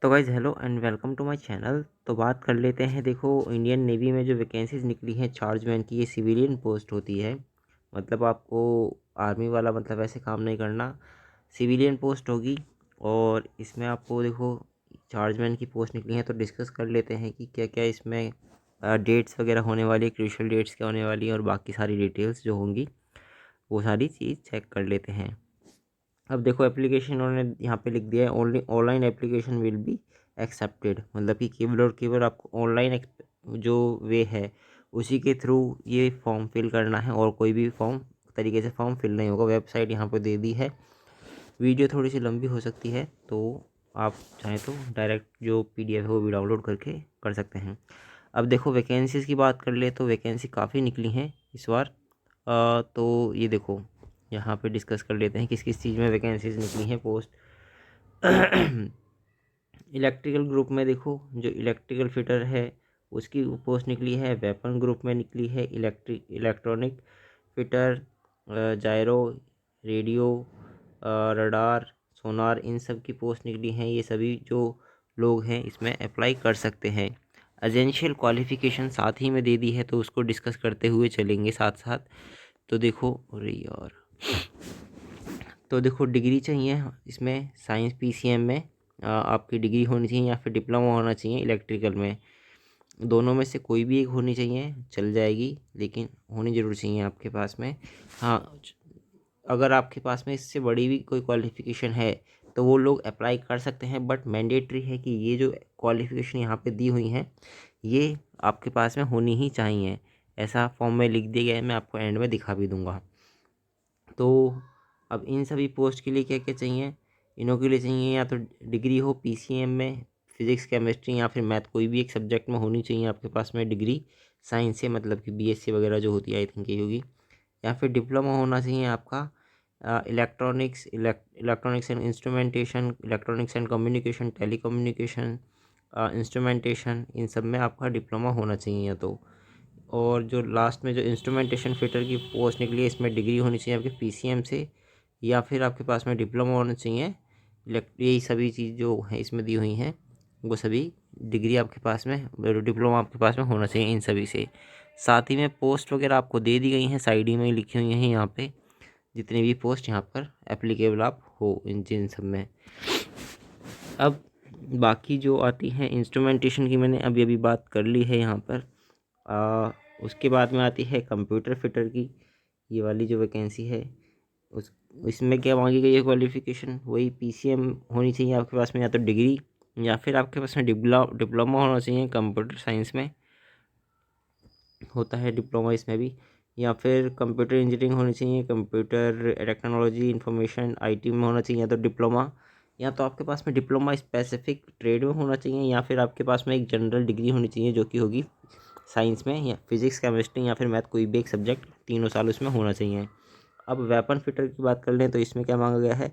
तो guys hello and welcome to my channel. तो बात कर लेते हैं। देखो, इंडियन नेवी में जो वैकेंसीज निकली हैं चार्जमैन की, ये सिविलियन पोस्ट होती है। मतलब आपको आर्मी वाला मतलब ऐसे काम नहीं करना, सिविलियन पोस्ट होगी। और इसमें आपको देखो चार्जमैन की पोस्ट निकली है, तो डिस्कस कर लेते हैं कि क्या क्या इसमें डेट्स वगैरह होने वाली है, क्रूशियल डेट्स क्या होने वाली है, और बाकी सारी डिटेल्स जो होंगी वो सारी चीज़ चेक कर लेते हैं। अब देखो, एप्लीकेशन उन्होंने यहाँ पे लिख दिया है, only online application will be accepted. मतलब कि केवल और केवल आपको ऑनलाइन जो वे है उसी के थ्रू ये फॉर्म फिल करना है, और कोई भी तरीके से फॉर्म फिल नहीं होगा। वेबसाइट यहाँ पे दे दी है। वीडियो थोड़ी सी लंबी हो सकती है, तो आप चाहें तो डायरेक्ट जो PDF है वो भी डाउनलोड करके कर सकते हैं। अब देखो, वैकेंसीज़ की बात कर ले तो वैकेंसी काफ़ी निकली हैं इस बार। तो ये देखो, यहाँ पे डिस्कस कर लेते हैं किस किस चीज़ में वैकेंसीज निकली हैं पोस्ट। इलेक्ट्रिकल ग्रुप में देखो, जो इलेक्ट्रिकल फिटर है उसकी पोस्ट निकली है। वेपन ग्रुप में निकली है इलेक्ट्रॉनिक फिटर, जायरो, रेडियो, रडार, सोनार, इन सब की पोस्ट निकली हैं। ये सभी जो लोग हैं इसमें अप्लाई कर सकते हैं। एजेंशियल क्वालिफ़िकेशन साथ ही में दे दी है, तो उसको डिस्कस करते हुए चलेंगे साथ साथ। तो देखो, अरे यार, तो देखो डिग्री चाहिए इसमें। साइंस PCM में आपकी डिग्री होनी चाहिए, या फिर डिप्लोमा होना चाहिए इलेक्ट्रिकल में। दोनों में से कोई भी एक होनी चाहिए, चल जाएगी, लेकिन होनी ज़रूर चाहिए आपके पास में। हाँ, अगर आपके पास में इससे बड़ी भी कोई क्वालिफ़िकेशन है तो वो लोग अप्लाई कर सकते हैं, बट मैंडेटरी है कि ये जो क्वालिफ़िकेशन यहाँ पे दी हुई हैं ये आपके पास में होनी ही चाहिए। ऐसा फॉर्म में लिख दिया गया है, मैं आपको एंड में दिखा भी दूँगा। तो अब इन सभी पोस्ट के लिए क्या क्या चाहिए, इनों के लिए चाहिए या तो डिग्री हो PCM में, फिज़िक्स, केमिस्ट्री या फिर मैथ, कोई भी एक सब्जेक्ट में होनी चाहिए आपके पास में डिग्री। साइंस से मतलब कि BSc वगैरह जो होती है, आई थिंक ये होगी। या फिर डिप्लोमा होना चाहिए आपका electronics and instrumentation, electronics and communication, telecommunication, instrumentation, इन सब में आपका डिप्लोमा होना चाहिए। तो और जो लास्ट में जो इंस्ट्रूमेंटेशन फिटर की पोस्ट निकली है, इसमें डिग्री होनी चाहिए आपके PCM से, या फिर आपके पास में डिप्लोमा होना चाहिए। यही सभी चीज़ जो है इसमें दी हुई हैं, वो सभी डिग्री आपके पास में, डिप्लोमा आपके पास में होना चाहिए इन सभी से। साथ ही में पोस्ट वगैरह आपको दे दी गई हैं, साइड ही में लिखी हुई हैं यहाँ पे, जितनी भी पोस्ट यहाँ पर एप्लीकेबल आप हो इन जिन सब में। अब बाकी जो आती हैं, इंस्ट्रूमेंटेशन की मैंने अभी अभी बात कर ली है यहाँ पर। उसके बाद में आती है कंप्यूटर फिटर की, ये वाली जो वैकेंसी है उस इसमें क्या मांगी गई है क्वालिफ़िकेशन, वही PCM होनी चाहिए आपके पास में, या तो डिग्री, या फिर आपके पास में डिप्लोमा होना चाहिए। कंप्यूटर साइंस में होता है डिप्लोमा इसमें भी, या फिर कंप्यूटर इंजीनियरिंग होनी चाहिए, कंप्यूटर टेक्नोलॉजी इंफॉर्मेशन IT में होना चाहिए, या तो डिप्लोमा, या तो आपके पास में डिप्लोमा स्पेसिफिक ट्रेड में होना चाहिए, या फिर आपके पास में एक जनरल डिग्री होनी चाहिए जो कि होगी साइंस में, या फिज़िक्स, केमिस्ट्री या फिर मैथ, कोई भी एक सब्जेक्ट 3 साल उसमें होना चाहिए। अब वेपन फिटर की बात कर लें तो इसमें क्या मांगा गया है,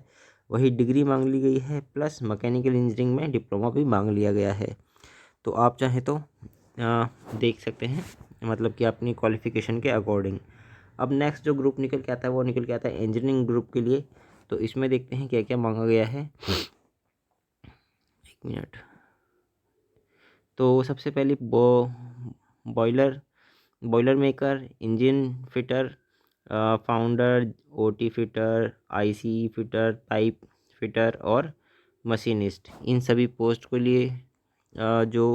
वही डिग्री मांग ली गई है, प्लस मैकेनिकल इंजीनियरिंग में डिप्लोमा भी मांग लिया गया है। तो आप चाहें तो देख सकते हैं, मतलब कि अपनी क्वालिफ़िकेशन के अकॉर्डिंग। अब नेक्स्ट जो ग्रुप निकल के आता है वो निकल के आता है इंजीनियरिंग ग्रुप के लिए। तो इसमें देखते हैं क्या क्या मांगा गया है। एक मिनट। तो सबसे पहले boiler boiler maker, engine fitter, founder, OT fitter, IC fitter, pipe fitter और मशीनिस्ट, इन सभी पोस्ट के लिए जो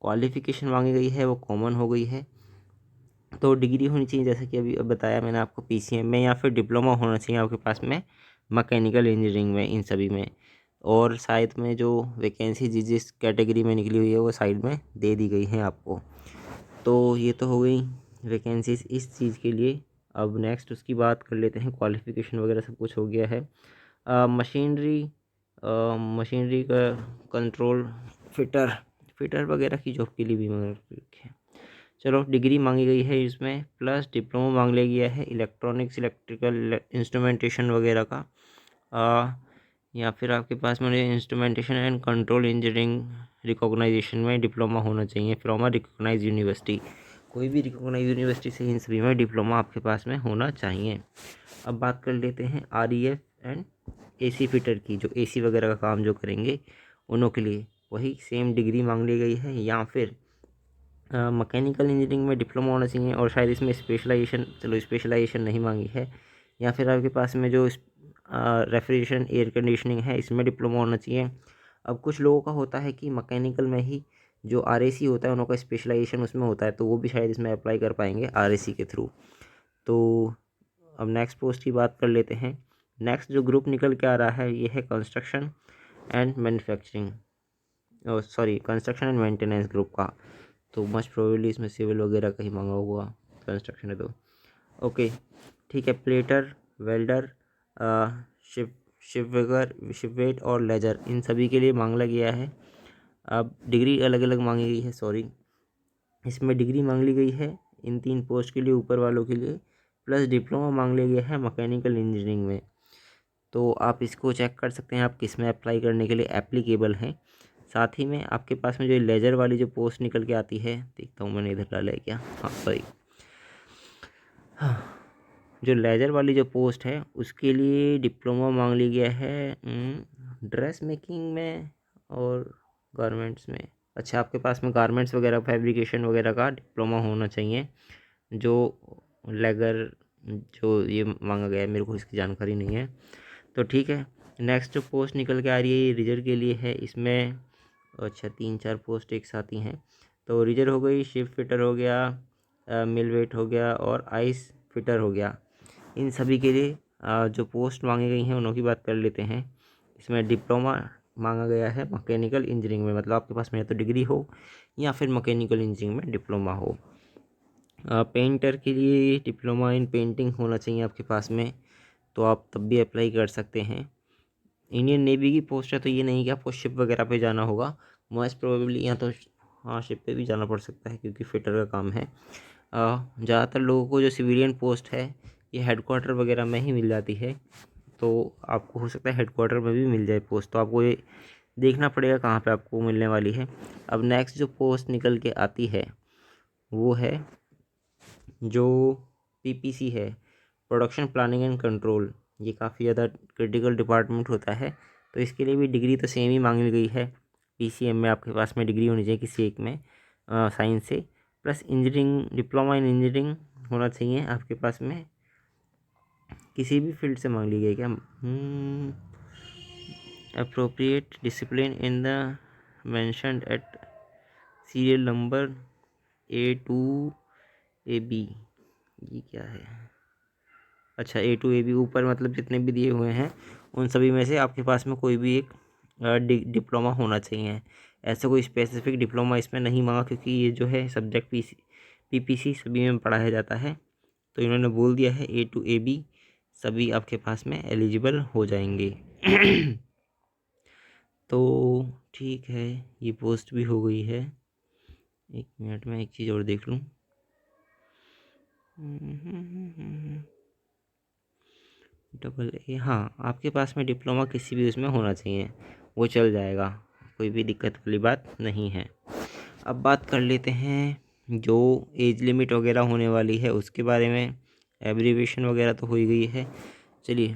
क्वालिफ़िकेशन मांगी गई है वो कॉमन हो गई है। तो डिग्री होनी चाहिए, जैसे कि अभी बताया मैंने आपको, PCM में, या फिर डिप्लोमा होना चाहिए आपके पास में मैकेनिकल इंजीनियरिंग में, इन सभी में। और साइड में जो वैकेंसी जिस जिस कैटेगरी में निकली हुई है वो साइड में दे दी गई हैं आपको। तो ये तो हो गई वैकेंसीज इस चीज़ के लिए। अब नेक्स्ट उसकी बात कर लेते हैं, क्वालिफ़िकेशन वगैरह सब कुछ हो गया है। मशीनरी मशीनरी का कंट्रोल फिटर फिटर वगैरह की जॉब के लिए भी मगर है। चलो, डिग्री मांगी गई है इसमें, प्लस डिप्लोमा मांग लिया गया है इलेक्ट्रॉनिक्स, इलेक्ट्रिकल इंस्ट्रूमेंटेशन वगैरह का। या फिर आपके पास में instrumentation and control engineering recognisation में डिप्लोमा होना चाहिए फ्रॉम अ रिकॉग्नाइज यूनिवर्सिटी, कोई भी रिकॉग्नाइज यूनिवर्सिटी से इन सभी में डिप्लोमा आपके पास में होना चाहिए। अब बात कर लेते हैं REF एंड AC फिटर की, जो AC वगैरह का काम जो करेंगे उन्हों के लिए वही सेम डिग्री मांग ली गई है, या फिर मैकेनिकल इंजीनियरिंग में डिप्लोमा होना चाहिए और शायद इसमें स्पेशलाइजेशन, चलो स्पेशलाइजेशन नहीं मांगी है, या फिर आपके पास में जो रेफ्रिजरेशन एयर कंडीशनिंग है इसमें डिप्लोमा होना चाहिए। अब कुछ लोगों का होता है कि मैकेनिकल में ही जो RAC होता है उनका स्पेशलाइजेशन उसमें होता है, तो वो भी शायद इसमें अप्लाई कर पाएंगे RAC के थ्रू। तो अब नेक्स्ट पोस्ट की बात कर लेते हैं। नेक्स्ट जो ग्रुप निकल के आ रहा है ये है construction and manufacturing, sorry construction and maintenance group का। तो मस्ट प्रोबेबली इसमें सिविल वगैरह का ही मांगा हुआ, कंस्ट्रक्शन है तो ओके ठीक है। प्लेटर, वेल्डर, शिपवेट और लेजर, इन सभी के लिए मांगा गया है। अब डिग्री अलग अलग मांगी गई है, सॉरी इसमें डिग्री मांग ली गई है इन 3 पोस्ट के लिए ऊपर वालों के लिए, प्लस डिप्लोमा मांग लिया गया है मैकेनिकल इंजीनियरिंग में। तो आप इसको चेक कर सकते हैं आप किस में अप्लाई करने के लिए एप्लीकेबल हैं। साथ ही में आपके पास में जो लेजर वाली जो पोस्ट निकल के आती है, देखता हूँ मैंने इधर डाला है क्या, हाँ सॉरी, हाँ जो लेजर वाली जो पोस्ट है उसके लिए डिप्लोमा मांग लिया गया है ड्रेस मेकिंग में और गारमेंट्स में। अच्छा आपके पास में गारमेंट्स वगैरह फैब्रिकेशन वगैरह का डिप्लोमा होना चाहिए। जो लेगर जो ये मांगा गया है मेरे को इसकी जानकारी नहीं है, तो ठीक है। नेक्स्ट जो पोस्ट निकल के आ रही है ये रिजर के लिए है। इसमें अच्छा 3-4 पोस्ट एक साथ ही हैं। तो रिजर हो गई, शिप फिटर हो गया, मिल वेट हो गया और आइस फिटर हो गया। इन सभी के लिए जो पोस्ट मांगी गई हैं उनों की बात कर लेते हैं। इसमें डिप्लोमा मांगा गया है मैकेनिकल इंजीनियरिंग में, मतलब आपके पास में या तो डिग्री हो या फिर मैकेनिकल इंजीनियरिंग में डिप्लोमा हो। पेंटर के लिए डिप्लोमा इन पेंटिंग होना चाहिए आपके पास में, तो आप तब भी अप्लाई कर सकते हैं। इंडियन नेवी की पोस्ट है तो ये नहीं कि आपको शिप वगैरह पे जाना होगा, मोस्ट प्रोबेबली या तो हाँ शिप पे भी जाना पड़ सकता है क्योंकि फिटर का काम है। ज़्यादातर लोगों को जो सिविलियन पोस्ट है ये हेडक्वार्टर वगैरह में ही मिल जाती है, तो आपको हो सकता है हेडक्वार्टर में भी मिल जाए पोस्ट, तो आपको ये देखना पड़ेगा कहाँ पे आपको मिलने वाली है। अब नेक्स्ट जो पोस्ट निकल के आती है वो है जो PPC है, प्रोडक्शन प्लानिंग एंड कंट्रोल। ये काफ़ी ज़्यादा क्रिटिकल डिपार्टमेंट होता है, तो इसके लिए भी डिग्री तो सेम ही मांगी गई है। PCM में आपके पास में डिग्री होनी चाहिए किसी एक में साइंस से, plus engineering, diploma in engineering होना चाहिए आपके पास में। किसी भी फील्ड से मांग ली गई क्या, appropriate discipline in the mentioned at serial number A2AB, ये क्या है, अच्छा A2AB ऊपर मतलब जितने भी दिए हुए हैं उन सभी में से आपके पास में कोई भी एक डिप्लोमा होना चाहिए। ऐसा कोई स्पेसिफिक डिप्लोमा इसमें नहीं मांगा क्योंकि ये जो है सब्जेक्ट PPC सभी में पढ़ाया जाता है, तो इन्होंने बोल दिया है A2AB सभी आपके पास में एलिजिबल हो जाएंगे। तो ठीक है, ये पोस्ट भी हो गई है। एक मिनट में एक चीज़ और देख लूँ। AA, हाँ आपके पास में डिप्लोमा किसी भी उसमें होना चाहिए, वो चल जाएगा, कोई भी दिक्कत वाली बात नहीं है। अब बात कर लेते हैं जो एज लिमिट वगैरह होने वाली है उसके बारे में। एब्रीविएशन वगैरह तो हो ही गई है। चलिए,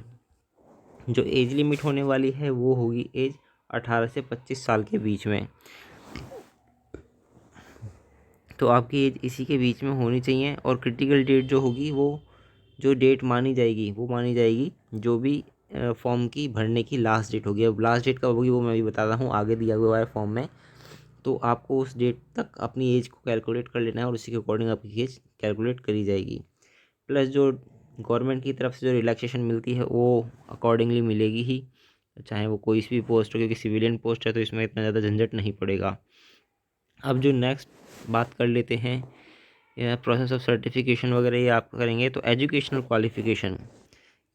जो एज लिमिट होने वाली है वो होगी एज 18 से 25 साल के बीच में। तो आपकी एज इसी के बीच में होनी चाहिए, और क्रिटिकल डेट जो होगी वो जो डेट मानी जाएगी वो मानी जाएगी जो भी फॉर्म की भरने की लास्ट डेट होगी। अब लास्ट डेट कब होगी वो मैं भी बता रहा हूँ, आगे दिया हुआ है फॉर्म में। तो आपको उस डेट तक अपनी एज को कैलकुलेट कर लेना है और उसी के अकॉर्डिंग आपकी एज कैलकुलेट करी जाएगी। प्लस जो गवर्नमेंट की तरफ से जो रिलैक्सेशन मिलती है वो अकॉर्डिंगली मिलेगी ही, चाहे वो कोई भी पोस्ट हो, क्योंकि सिविलियन पोस्ट है तो इसमें इतना ज़्यादा झंझट नहीं पड़ेगा। अब जो नेक्स्ट बात कर लेते हैं प्रोसेस ऑफ सर्टिफिकेशन वगैरह ये आप करेंगे, तो एजुकेशनल क्वालिफ़िकेशन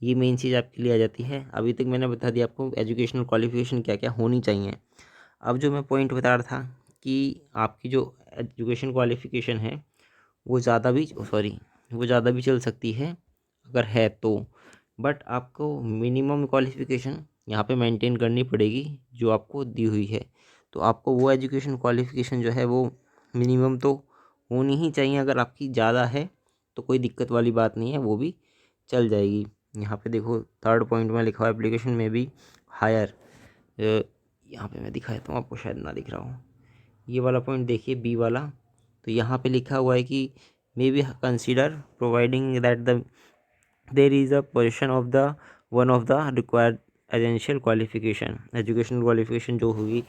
ये मेन चीज़ आपके लिए आ जाती है। अभी तक मैंने बता दिया आपको एजुकेशनल क्वालिफ़िकेशन क्या क्या होनी चाहिए। अब जो मैं पॉइंट बता रहा था कि आपकी जो एजुकेशन क्वालिफ़िकेशन है वो ज़्यादा भी चल सकती है अगर है तो, बट आपको मिनिमम क्वालिफ़िकेशन यहाँ पे मेंटेन करनी पड़ेगी जो आपको दी हुई है। तो आपको वो एजुकेशन क्वालिफ़िकेशन जो है वो मिनिमम तो होनी ही चाहिए। अगर आपकी ज़्यादा है तो कोई दिक्कत वाली बात नहीं है, वो भी चल जाएगी। यहाँ पे देखो 3rd पॉइंट में लिखा हुआ है एप्लीकेशन में भी हायर यहाँ पे मैं दिखा देता हूँ आपको, शायद ना दिख रहा हो। ये वाला पॉइंट देखिए, बी वाला। तो यहाँ पे लिखा हुआ है कि may be consider providing that the there is a position of the one of the required essential qualification. Educational qualification जो होगी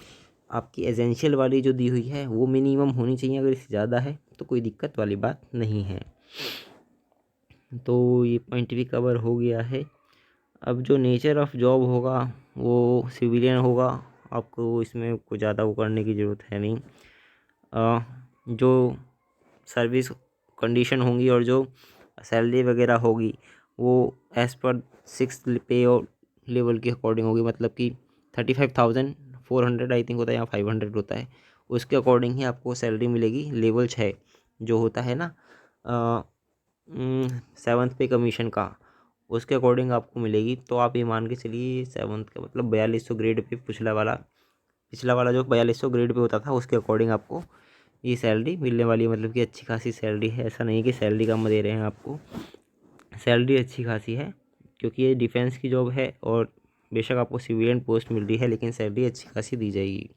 आपकी एजेंशियल वाली जो दी हुई है वो मिनिमम होनी चाहिए। अगर इससे ज़्यादा है तो कोई दिक्कत वाली बात नहीं है। तो ये पॉइंट भी कवर हो गया है। अब जो नेचर ऑफ जॉब होगा वो सिविलियन होगा, आपको इसमें कुछ ज़्यादा वो करने की ज़रूरत है नहीं। जो सर्विस कंडीशन होंगी और जो सैलरी वगैरह होगी वो एज़ पर 6 पे और लेवल के अकॉर्डिंग होगी। मतलब कि 35,400 आई थिंक होता है या 500 होता है, उसके अकॉर्डिंग ही आपको सैलरी मिलेगी। लेवल 6 जो होता है ना 7th पे कमीशन का, उसके अकॉर्डिंग आपको मिलेगी। तो आप ये मान के चलिए 7th का मतलब 4200 ग्रेड पे पिछला वाला जो 4200 ग्रेड पे होता था उसके अकॉर्डिंग आपको ये सैलरी मिलने वाली है। मतलब कि अच्छी खासी सैलरी है, ऐसा नहीं कि सैलरी कम दे रहे हैं आपको, सैलरी अच्छी खासी है। क्योंकि ये डिफेंस की जॉब है और बेशक आपको सिविलियन पोस्ट मिल रही है लेकिन सैलरी अच्छी खासी दी जाएगी।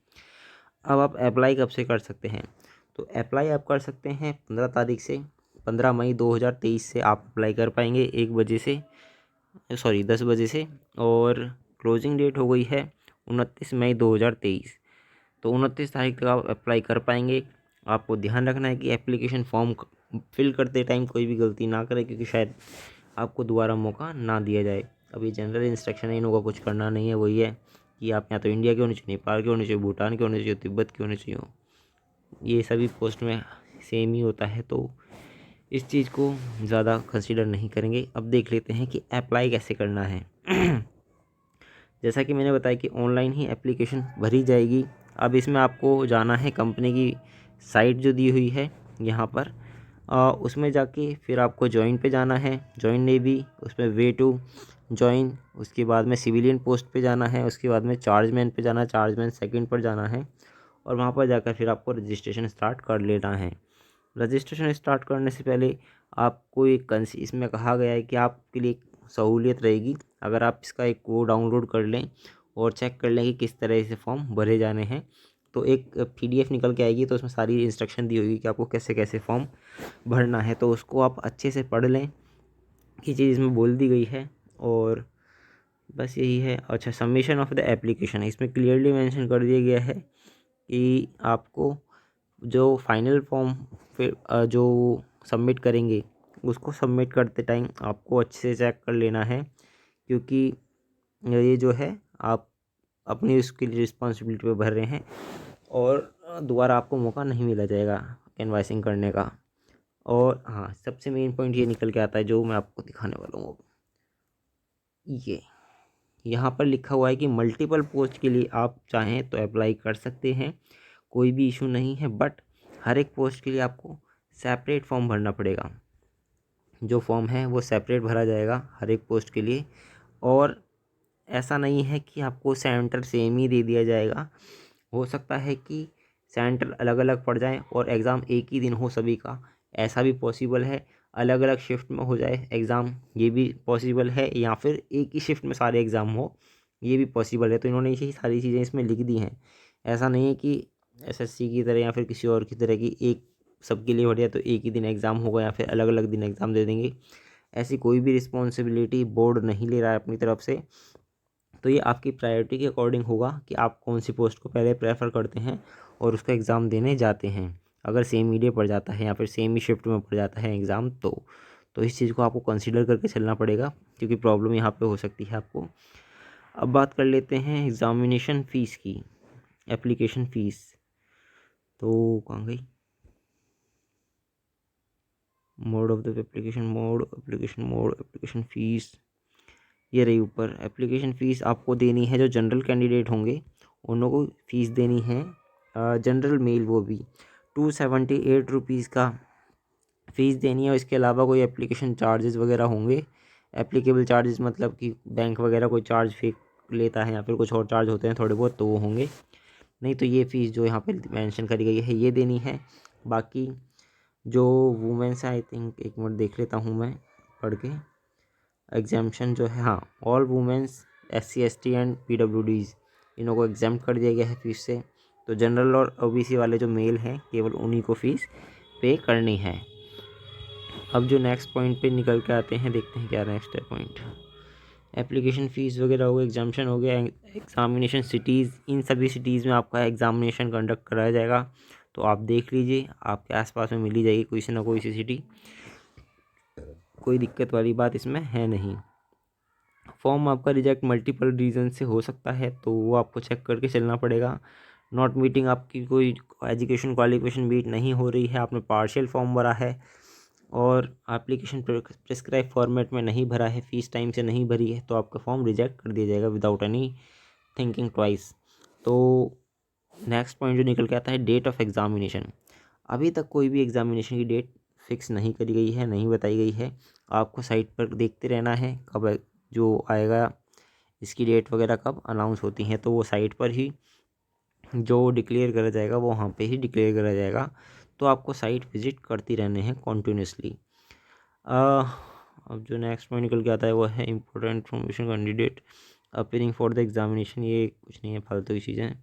अब आप अप्लाई कब से कर सकते हैं? तो अप्लाई आप कर सकते हैं 15 तारीख से। 15 मई 2023 से आप अप्लाई कर पाएंगे 1 बजे से, सॉरी 10 बजे से। और क्लोजिंग डेट हो गई है 29 मई 2023। तो 29 तारीख तक आप अप्लाई कर पाएंगे। आपको ध्यान रखना है कि एप्लीकेशन फॉर्म फिल करते टाइम कोई भी गलती ना करें, क्योंकि शायद आपको दोबारा मौका ना दिया जाए। अब ये जनरल इंस्ट्रक्शन है, इन लोगों को कुछ करना नहीं है। वही है कि आप या तो इंडिया के होने चाहिए, नेपाल के होने चाहिए, भूटान के होने चाहिए, तिब्बत के होने चाहिए। ये सभी पोस्ट में सेम ही होता है, तो इस चीज़ को ज़्यादा कंसिडर नहीं करेंगे। अब देख लेते हैं कि अप्लाई कैसे करना है। जैसा कि मैंने बताया कि ऑनलाइन ही एप्लीकेशन भरी जाएगी। अब इसमें आपको जाना है कंपनी की साइट जो दी हुई है यहाँ पर, उसमें जाके फिर आपको जॉइन पे जाना है, जॉइन नेवी, उसमें वे टू जॉइन। उसके बाद में सिविलियन पोस्ट पे जाना है, उसके बाद में चार्जमैन पे जाना है, चार्जमैन सेकंड पर जाना है। और वहाँ पर जाकर फिर आपको रजिस्ट्रेशन स्टार्ट कर लेना है। रजिस्ट्रेशन स्टार्ट करने से पहले आपको एक इसमें कहा गया है कि आपके लिए सहूलियत रहेगी अगर आप इसका एक वो डाउनलोड कर लें और चेक कर लें कि किस तरह से फॉर्म भरे जाने हैं। तो एक PDF निकल के आएगी, तो उसमें सारी इंस्ट्रक्शन दी होगी कि आपको कैसे कैसे फॉर्म भरना है। तो उसको आप अच्छे से पढ़ लें, ये चीज़ इसमें बोल दी गई है। और बस यही है। अच्छा, सबमिशन ऑफ द एप्लीकेशन, इसमें क्लियरली मेंशन कर दिया गया है कि आपको जो फाइनल फॉर्म फिर जो सबमिट करेंगे उसको सबमिट करते टाइम आपको अच्छे से चेक कर लेना है, क्योंकि ये जो है आप अपनी उसके लिए रिस्पॉन्सिबिलिटी पे भर रहे हैं और दोबारा आपको मौका नहीं मिला जाएगा कैनवासिंग करने का। और हाँ, सबसे मेन पॉइंट ये निकल के आता है जो मैं आपको दिखाने वाला हूँ। ये यहाँ पर लिखा हुआ है कि मल्टीपल पोस्ट के लिए आप चाहें तो अप्लाई कर सकते हैं, कोई भी इशू नहीं है। बट हर एक पोस्ट के लिए आपको सेपरेट फॉर्म भरना पड़ेगा। जो फॉर्म है वो सेपरेट भरा जाएगा हर एक पोस्ट के लिए। और ऐसा नहीं है कि आपको सेंटर सेम ही दे दिया जाएगा। हो सकता है कि सेंटर अलग अलग पड़ जाएं और एग्ज़ाम एक ही दिन हो सभी का, ऐसा भी पॉसिबल है। अलग अलग शिफ्ट में हो जाए एग्ज़ाम, ये भी पॉसिबल है। या फिर एक ही शिफ्ट में सारे एग्ज़ाम हो, ये भी पॉसिबल है। तो इन्होंने यही सारी चीज़ें इसमें लिख दी हैं। ऐसा नहीं है कि SSC की तरह या फिर किसी और की तरह की एक सबके लिए बढ़िया तो एक ही दिन एग्ज़ाम होगा या फिर अलग अलग दिन एग्ज़ाम दे देंगे। ऐसी कोई भी रिस्पॉन्सिबिलिटी बोर्ड नहीं ले रहा है अपनी तरफ से। तो ये आपकी प्रायोरिटी के अकॉर्डिंग होगा कि आप कौन सी पोस्ट को पहले प्रेफर करते हैं और उसका एग्ज़ाम देने जाते हैं। अगर सेम मीडिया पड़ जाता है या फिर सेम ही शिफ्ट में पड़ जाता है एग्ज़ाम, तो इस चीज़ को आपको कंसीडर करके चलना पड़ेगा, क्योंकि प्रॉब्लम यहाँ पे हो सकती है आपको। अब बात कर लेते हैं एग्ज़ामिनेशन फ़ीस की, एप्लीकेशन फ़ीस। तो कहाँ गई? Mode of the application fees, ये रही ऊपर। एप्लीकेशन फ़ीस आपको देनी है, जो जनरल कैंडिडेट होंगे उन लोगों को फ़ीस देनी है। जनरल मेल वो भी 278 रुपीज़ का फ़ीस देनी है। और इसके अलावा कोई एप्लीकेशन चार्जेस वगैरह होंगे, एप्लीकेबल चार्जेस मतलब कि बैंक वगैरह कोई चार्ज फी लेता है या फिर कुछ और चार्ज होते हैं थोड़े बहुत, तो वो होंगे। नहीं तो ये फ़ीस जो यहाँ पे मेंशन करी गई है ये देनी है। बाकी जो वुमेन्स आई थिंक, एक मिनट देख लेता हूँ मैं पढ़ के। एग्जाम्शन जो है, हाँ, all women's SC ST and PWDs इन्हों को एग्जाम्प्ट कर दिया गया है फीस से। तो जनरल और ओबीसी वाले जो मेल हैं केवल उन्हीं को फीस पे करनी है। अब जो नेक्स्ट पॉइंट पे निकल के आते हैं, देखते हैं क्या नेक्स्ट है पॉइंट। एप्लीकेशन फ़ीस वगैरह हो गया, एग्जामिनेशन हो गया, एग्जामिनेशन सिटीज़, इन सभी सिटीज़ में आपका एग्जामिनेशन कंडक्ट कराया जाएगा। तो आप देख लीजिए, आपके आसपास में मिल ही जाएगी कोई सी ना कोई सी सिटी, कोई दिक्कत वाली बात इसमें है नहीं। फॉर्म आपका रिजेक्ट मल्टीपल रीज़न से हो सकता है, तो वो आपको चेक करके चलना पड़ेगा। नॉट मीटिंग, आपकी कोई एजुकेशन क्वालिफिकेशन मीट नहीं हो रही है, आपने पार्शियल फॉर्म भरा है और एप्लीकेशन प्रिस्क्राइब फॉर्मेट में नहीं भरा है, फ़ीस टाइम से नहीं भरी है, तो आपका फॉर्म रिजेक्ट कर दिया जाएगा विदाउट एनी थिंकिंग ट्वाइस। तो नेक्स्ट पॉइंट जो निकल के आता है, डेट ऑफ एग्जामिनेशन। अभी तक कोई भी एग्जामिनेशन की डेट फिक्स नहीं करी गई है, नहीं बताई गई है। आपको साइट पर देखते रहना है कब जो आएगा, इसकी डेट वगैरह कब अनाउंस होती हैं, तो वो साइट पर ही जो डिक्लेयर करा जाएगा वो वहाँ पे ही डिक्लेयर करा जाएगा। तो आपको साइट विजिट करती रहने हैं कॉन्टीन्यूसली। अब जो नेक्स्ट पॉइंट निकल के आता है वो है important information candidate appearing for the examination. ये कुछ नहीं है, फालतू की चीज़ें।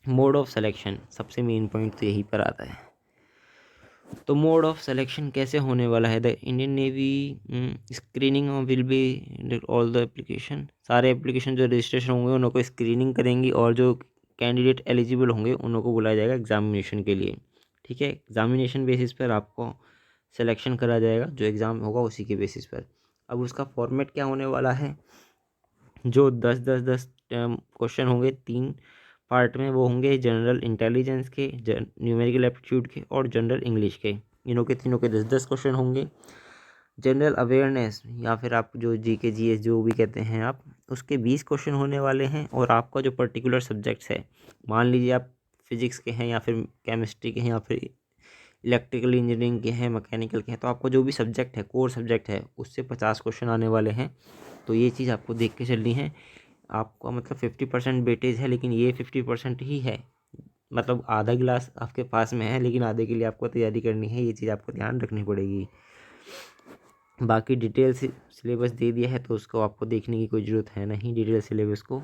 मोड ऑफ सिलेक्शन, सबसे मेन पॉइंट तो यही पर आता है। तो मोड ऑफ सिलेक्शन कैसे होने वाला है, the Indian navy screening will be all the application, सारे एप्लीकेशन जो रजिस्ट्रेशन होंगे उन को स्क्रीनिंग करेंगी और जो कैंडिडेट एलिजिबल होंगे उन को बुलाया जाएगा एग्जामिनेशन के लिए। ठीक है, एग्जामिनेशन बेसिस पर आपको सिलेक्शन करा जाएगा, जो एग्ज़ाम होगा उसी के बेसिस पर। अब उसका फॉर्मेट क्या होने वाला है, जो 10 क्वेश्चन होंगे 3 पार्ट में, वो होंगे जनरल इंटेलिजेंस के, न्यूमेरिकल एप्टीट्यूड के और जनरल इंग्लिश के। तीनों के 10 क्वेश्चन होंगे। जनरल अवेयरनेस या फिर आप जो जीके जीएस जो भी कहते हैं आप, उसके 20 क्वेश्चन होने वाले हैं। और आपका जो पर्टिकुलर सब्जेक्ट्स है, मान लीजिए आप फिजिक्स के हैं या फिर केमिस्ट्री के हैं या फिर इलेक्ट्रिकल इंजीनियरिंग के हैं, मैकेनिकल के हैं, तो आपको जो भी सब्जेक्ट है, कोर सब्जेक्ट है, उससे 50 क्वेश्चन आने वाले हैं। तो ये चीज़ आपको देख के चलनी है। आपका मतलब 50% वेटेज है, लेकिन ये 50% ही है, मतलब आधा गिलास आपके पास में है, लेकिन आधे के लिए आपको तैयारी करनी है। ये चीज़ आपको ध्यान रखनी पड़ेगी। बाकी डिटेल सिलेबस दे दिया है, तो उसको आपको देखने की कोई ज़रूरत है नहीं, डिटेल सिलेबस को।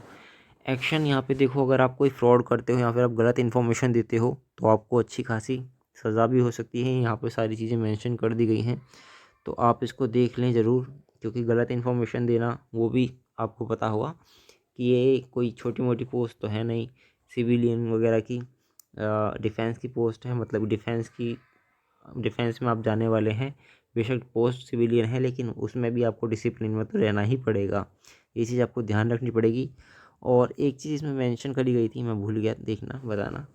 एक्शन यहाँ पे देखो, अगर आप कोई फ्रॉड करते हो या फिर आप गलत इन्फॉर्मेशन देते हो तो आपको अच्छी खासी सज़ा भी हो सकती है। यहाँ पे सारी चीज़ें मेंशन कर दी गई हैं, तो आप इसको देख लें ज़रूर, क्योंकि गलत इन्फॉर्मेशन देना, वो भी आपको पता होगा कि ये कोई छोटी मोटी पोस्ट तो है नहीं, सिविलियन वगैरह की डिफेंस की पोस्ट है, मतलब डिफेंस में आप जाने वाले हैं। बेशक पोस्ट सिविलियन है, लेकिन उसमें भी आपको डिसिप्लिन में तो रहना ही पड़ेगा। ये चीज़ आपको ध्यान रखनी पड़ेगी। और एक चीज़ इसमें मेंशन करी गई थी, मैं भूल गया देखना बताना,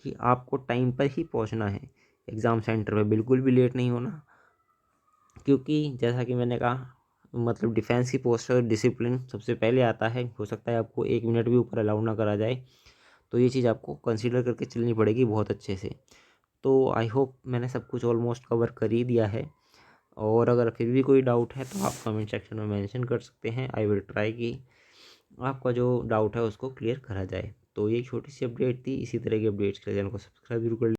कि आपको टाइम पर ही पहुंचना है एग्ज़ाम सेंटर पे, बिल्कुल भी लेट नहीं होना। क्योंकि जैसा कि मैंने कहा, मतलब डिफेंस की पोस्ट और डिसिप्लिन सबसे पहले आता है। हो सकता है आपको 1 मिनट भी ऊपर अलाउ ना करा जाए, तो ये चीज़ आपको कंसीडर करके चलनी पड़ेगी बहुत अच्छे से। तो आई होप मैंने सब कुछ ऑलमोस्ट कवर कर ही दिया है। और अगर फिर भी कोई डाउट है तो आप कमेंट सेक्शन में मेंशन कर सकते हैं। आई विल ट्राई कि आपका जो डाउट है उसको क्लियर करा जाए। तो ये छोटी सी अपडेट थी। इसी तरह की अपडेट्स के लिए चैनल को सब्सक्राइब जरूर कर